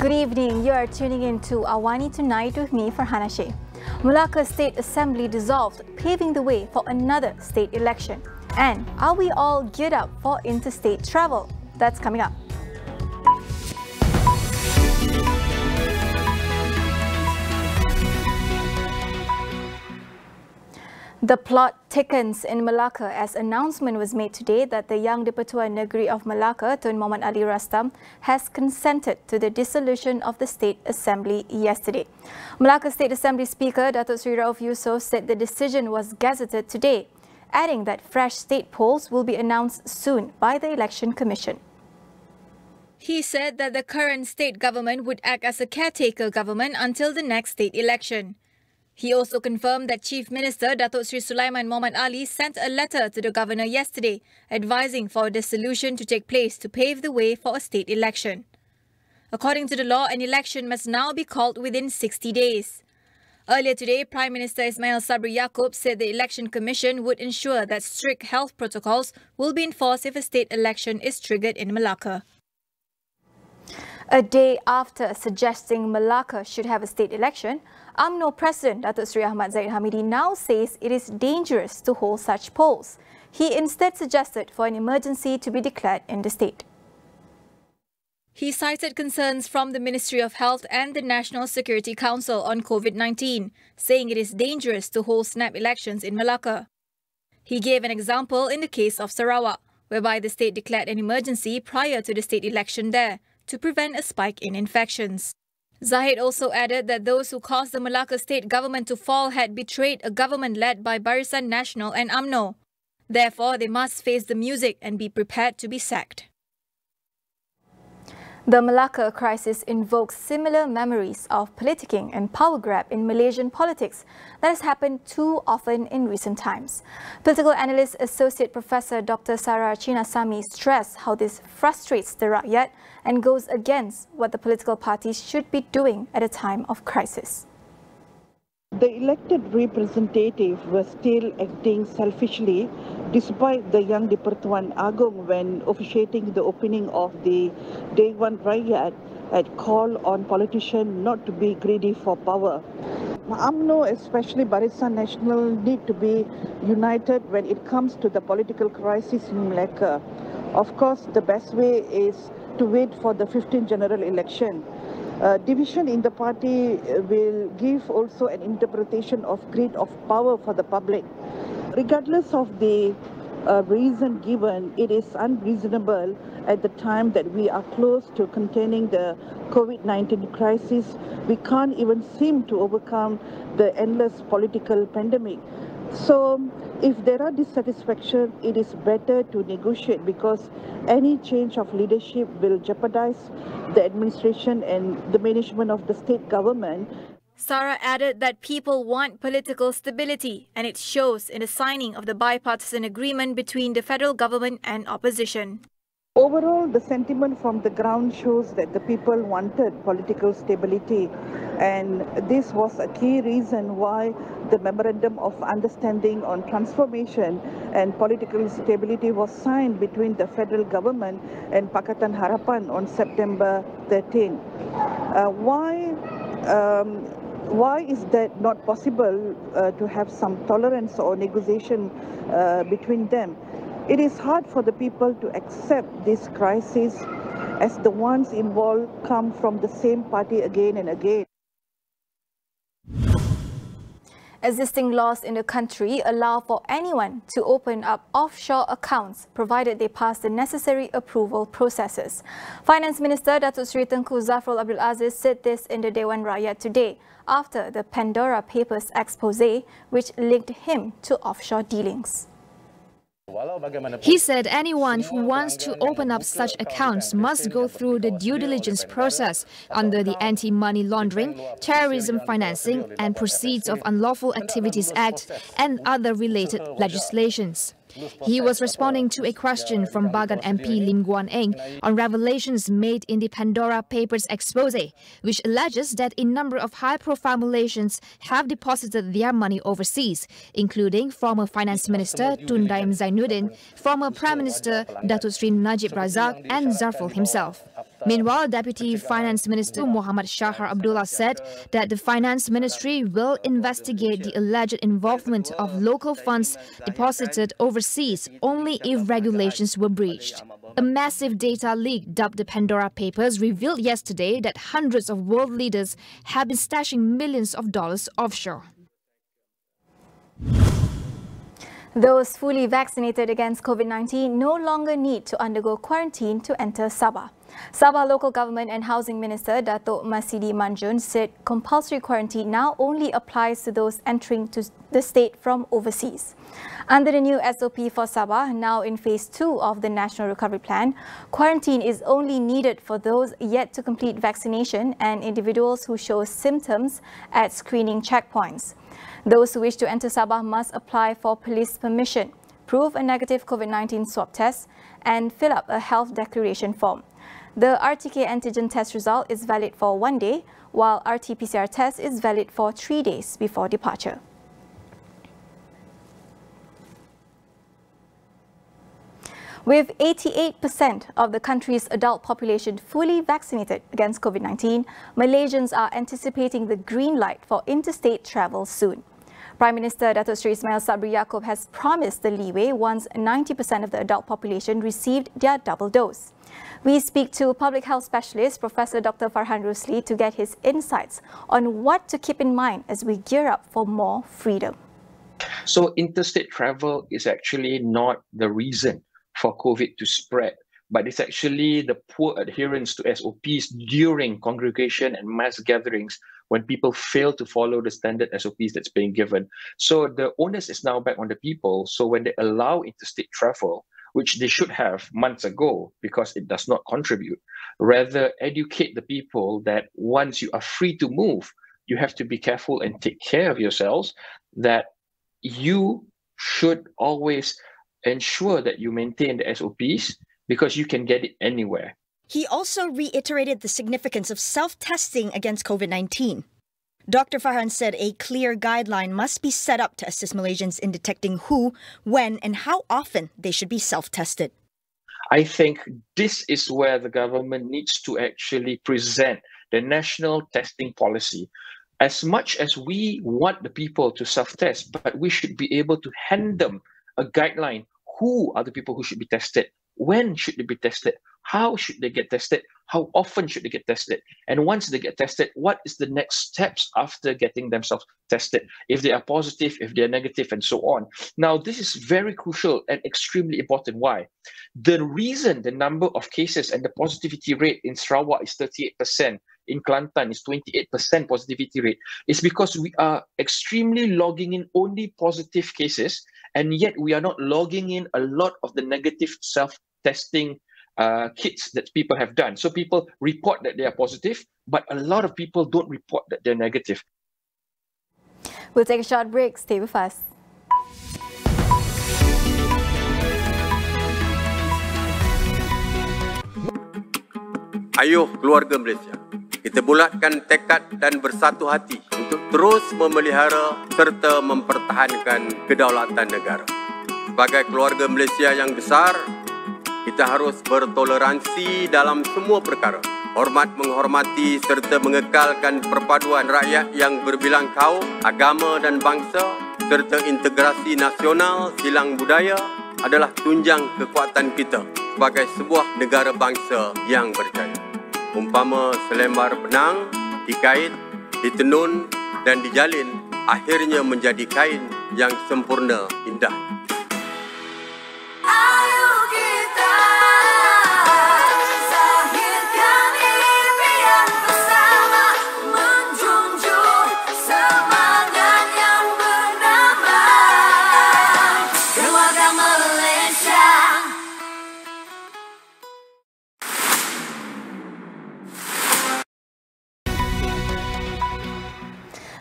Good evening. You are tuning in to AWANI Tonight with me, Farhana Sheikh. Melaka State Assembly dissolved, paving the way for another state election. And are we all geared up for interstate travel? That's coming up. The plot thickens in Melaka as announcement was made today that the Yang di-Pertuan Negeri of Melaka, Tun Muhammad Ali Rastam, has consented to the dissolution of the State Assembly yesterday. Melaka State Assembly Speaker Datuk Seri Rauf Yusof said the decision was gazetted today, adding that fresh state polls will be announced soon by the Election Commission. He said that the current state government would act as a caretaker government until the next state election. He also confirmed that Chief Minister Datuk Seri Sulaiman Muhammad Ali sent a letter to the governor yesterday advising for a dissolution to take place to pave the way for a state election. According to the law, an election must now be called within 60 days. Earlier today, Prime Minister Ismail Sabri Yaakob said the Election Commission would ensure that strict health protocols will be enforced if a state election is triggered in Melaka. A day after suggesting Melaka should have a state election, UMNO President Datuk Seri Ahmad Zahid Hamidi now says it is dangerous to hold such polls. He instead suggested for an emergency to be declared in the state. He cited concerns from the Ministry of Health and the National Security Council on COVID-19, saying it is dangerous to hold snap elections in Melaka. He gave an example in the case of Sarawak, whereby the state declared an emergency prior to the state election there to prevent a spike in infections. Zahid also added that those who caused the Melaka state government to fall had betrayed a government led by Barisan Nasional and UMNO. Therefore, they must face the music and be prepared to be sacked. The Melaka crisis invokes similar memories of politicking and power grab in Malaysian politics that has happened too often in recent times. Political analyst Associate Professor Dr. Sarah Chinasamy stressed how this frustrates the rakyat and goes against what the political parties should be doing at a time of crisis. The elected representative was still acting selfishly despite the Yang di-Pertuan Agong when officiating the opening of the Day One Rakyat had called on politicians not to be greedy for power. UMNO, especially Barisan Nasional, need to be united when it comes to the political crisis in Melaka. Of course, the best way is to wait for the 15th general election. Division in the party will give also an interpretation of greed of power for the public. Regardless of the reason given, it is unreasonable at the time that we are close to containing the COVID-19 crisis. We can't even seem to overcome the endless political pandemic. So, if there are dissatisfaction, it is better to negotiate because any change of leadership will jeopardize the administration and the management of the state government. Sarah added that people want political stability and it shows in the signing of the bipartisan agreement between the federal government and opposition. Overall, the sentiment from the ground shows that the people wanted political stability, and this was a key reason why the Memorandum of Understanding on Transformation and Political Stability was signed between the federal government and Pakatan Harapan on September 13. Why is that not possible to have some tolerance or negotiation between them? It is hard for the people to accept this crisis as the ones involved come from the same party again and again. Existing laws in the country allow for anyone to open up offshore accounts provided they pass the necessary approval processes. Finance Minister Datuk Seri Tengku Zafrul Abdul Aziz said this in the Dewan Rakyat today after the Pandora Papers expose which linked him to offshore dealings. He said anyone who wants to open up such accounts must go through the due diligence process under the Anti-Money Laundering, Terrorism Financing and Proceeds of Unlawful Activities Act and other related legislations. He was responding to a question from Bagan MP Lim Guan Eng on revelations made in the Pandora Papers expose, which alleges that a number of high-profile Malaysians have deposited their money overseas, including former Finance Minister Tun Dayam Zainuddin, former Prime Minister Datuk Seri Najib Razak and Zafrul himself. Meanwhile, Deputy Finance Minister Muhammad Shahar Abdullah said that the Finance Ministry will investigate the alleged involvement of local funds deposited overseas only if regulations were breached. A massive data leak dubbed the Pandora Papers revealed yesterday that hundreds of world leaders have been stashing millions of dollars offshore. Those fully vaccinated against COVID-19 no longer need to undergo quarantine to enter Sabah. Sabah Local Government and Housing Minister Datuk Masidi Manjun said compulsory quarantine now only applies to those entering to the state from overseas. Under the new SOP for Sabah, now in Phase 2 of the National Recovery Plan, quarantine is only needed for those yet to complete vaccination and individuals who show symptoms at screening checkpoints. Those who wish to enter Sabah must apply for police permission, prove a negative COVID-19 swab test, and fill up a health declaration form. The RTK antigen test result is valid for 1 day, while RT-PCR test is valid for 3 days before departure. With 88% of the country's adult population fully vaccinated against COVID-19, Malaysians are anticipating the green light for interstate travel soon. Prime Minister Datuk Seri Ismail Sabri Yaakob has promised the leeway once 90% of the adult population received their double dose. We speak to public health specialist Professor Dr. Farhan Rusli to get his insights on what to keep in mind as we gear up for more freedom. So interstate travel is actually not the reason for COVID to spread, but it's actually the poor adherence to SOPs during congregation and mass gatherings when people fail to follow the standard SOPs that's being given. So the onus is now back on the people. So when they allow interstate travel, which they should have months ago because it does not contribute, rather educate the people that once you are free to move, you have to be careful and take care of yourselves, that you should always ensure that you maintain the SOPs because you can get it anywhere. He also reiterated the significance of self-testing against COVID-19. Dr. Farhan said a clear guideline must be set up to assist Malaysians in detecting who, when, and how often they should be self-tested. I think this is where the government needs to actually present the national testing policy. As much as we want the people to self-test, but we should be able to hand them a guideline. Who are the people who should be tested? When should they be tested? How should they get tested? How often should they get tested? And once they get tested, what is the next steps after getting themselves tested? If they are positive, if they are negative, and so on. Now, this is very crucial and extremely important. Why? The reason the number of cases and the positivity rate in Sarawak is 38%, in Kelantan is 28% positivity rate, is because we are extremely logging in only positive cases, and yet we are not logging in a lot of the negative self-testing kits that people have done. So people report that they are positive, but a lot of people don't report that they're negative. We'll take a short break. Stay with us. Ayuh keluarga Malaysia, kita bulatkan tekad dan bersatu hati untuk terus memelihara serta mempertahankan kedaulatan negara. Sebagai keluarga Malaysia yang besar, kita harus bertoleransi dalam semua perkara. Hormat menghormati serta mengekalkan perpaduan rakyat yang berbilang kaum, agama dan bangsa, serta integrasi nasional silang budaya adalah tunjang kekuatan kita sebagai sebuah negara bangsa yang berjaya. Umpama selembar benang dikait, ditenun dan dijalin, akhirnya menjadi kain yang sempurna indah.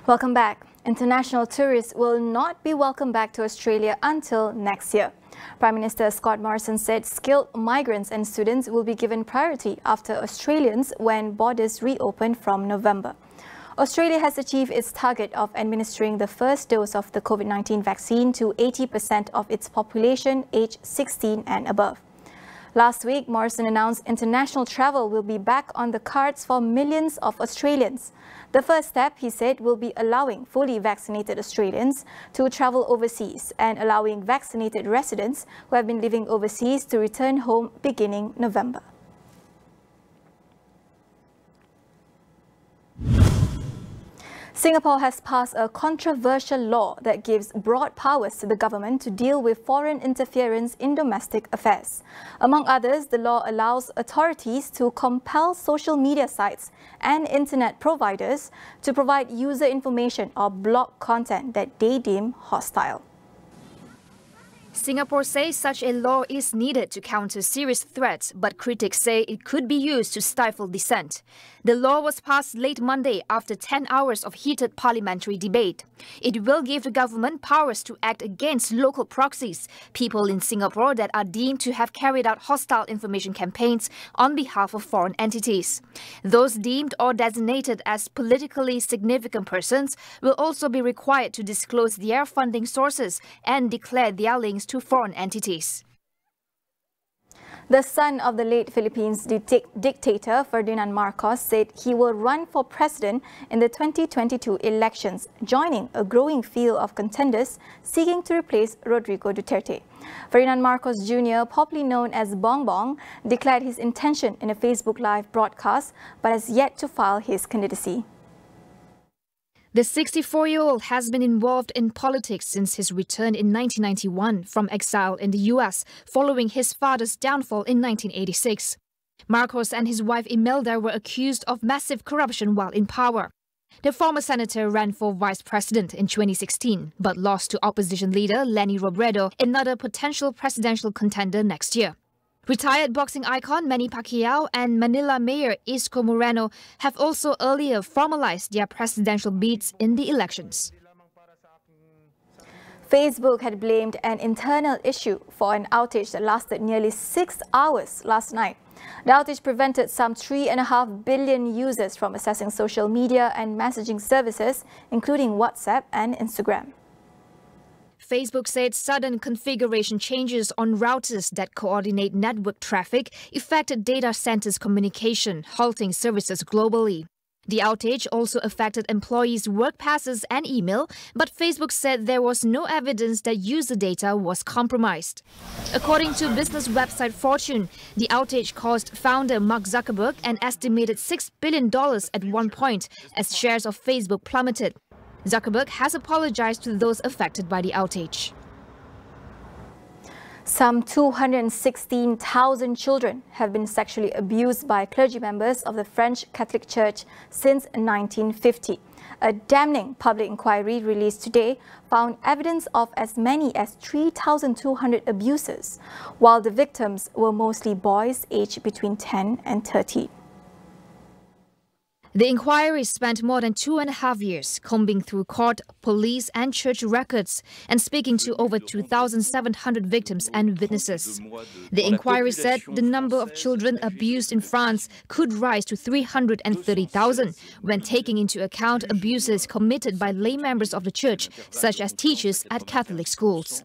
Welcome back. International tourists will not be welcomed back to Australia until next year. Prime Minister Scott Morrison said skilled migrants and students will be given priority after Australians when borders reopen from November. Australia has achieved its target of administering the first dose of the COVID-19 vaccine to 80% of its population aged 16 and above. Last week, Morrison announced international travel will be back on the cards for millions of Australians. The first step, he said, will be allowing fully vaccinated Australians to travel overseas and allowing vaccinated residents who have been living overseas to return home beginning November. Singapore has passed a controversial law that gives broad powers to the government to deal with foreign interference in domestic affairs. Among others, the law allows authorities to compel social media sites and internet providers to provide user information or block content that they deem hostile. Singapore says such a law is needed to counter serious threats, but critics say it could be used to stifle dissent. The law was passed late Monday after 10 hours of heated parliamentary debate. It will give the government powers to act against local proxies, people in Singapore that are deemed to have carried out hostile information campaigns on behalf of foreign entities. Those deemed or designated as politically significant persons will also be required to disclose their funding sources and declare their links to foreign entities. The son of the late Philippines dictator Ferdinand Marcos said he will run for president in the 2022 elections, joining a growing field of contenders seeking to replace Rodrigo Duterte. Ferdinand Marcos Jr., popularly known as Bong Bong, declared his intention in a Facebook Live broadcast, but has yet to file his candidacy. The 64-year-old has been involved in politics since his return in 1991 from exile in the US following his father's downfall in 1986. Marcos and his wife Imelda were accused of massive corruption while in power. The former senator ran for vice president in 2016 but lost to opposition leader Leni Robredo, another potential presidential contender next year. Retired boxing icon Manny Pacquiao and Manila Mayor Isko Moreno have also earlier formalized their presidential bids in the elections. Facebook had blamed an internal issue for an outage that lasted nearly 6 hours last night. The outage prevented some 3.5 billion users from accessing social media and messaging services, including WhatsApp and Instagram. Facebook said sudden configuration changes on routers that coordinate network traffic affected data centers' communication, halting services globally. The outage also affected employees' work passes and email, but Facebook said there was no evidence that user data was compromised. According to business website Fortune, the outage caused founder Mark Zuckerberg an estimated $6 billion at one point as shares of Facebook plummeted. Zuckerberg has apologized to those affected by the outage. Some 216,000 children have been sexually abused by clergy members of the French Catholic Church since 1950. A damning public inquiry released today found evidence of as many as 3,200 abuses, while the victims were mostly boys aged between 10 and 13. The inquiry spent more than 2.5 years combing through court, police and church records and speaking to over 2,700 victims and witnesses. The inquiry said the number of children abused in France could rise to 330,000 when taking into account abuses committed by lay members of the church, such as teachers at Catholic schools.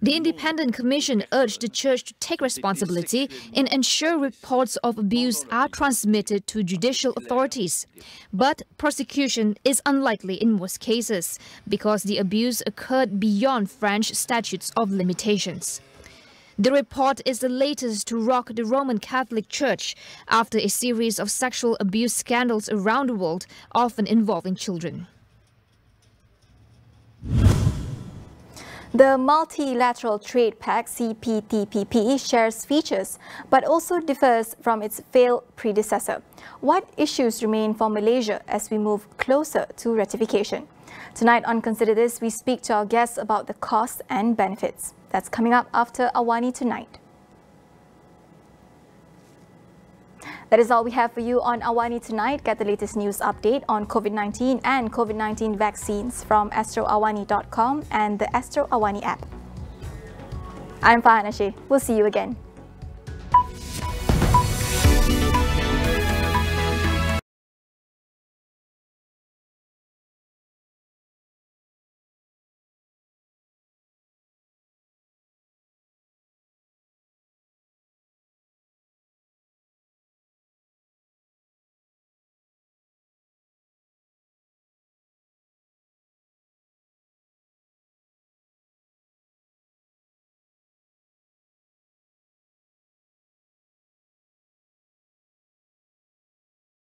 The independent commission urged the church to take responsibility and ensure reports of abuse are transmitted to judicial authorities. But prosecution is unlikely in most cases because the abuse occurred beyond French statutes of limitations. The report is the latest to rock the Roman Catholic Church after a series of sexual abuse scandals around the world, often involving children. The Multilateral Trade Pact (CPTPP) shares features but also differs from its failed predecessor. What issues remain for Malaysia as we move closer to ratification? Tonight on Consider This, we speak to our guests about the costs and benefits. That's coming up after AWANI Tonight. That is all we have for you on AWANI Tonight. Get the latest news update on COVID-19 and COVID-19 vaccines from astroawani.com and the Astro AWANI app. I'm Farhan Ashey. We'll see you again.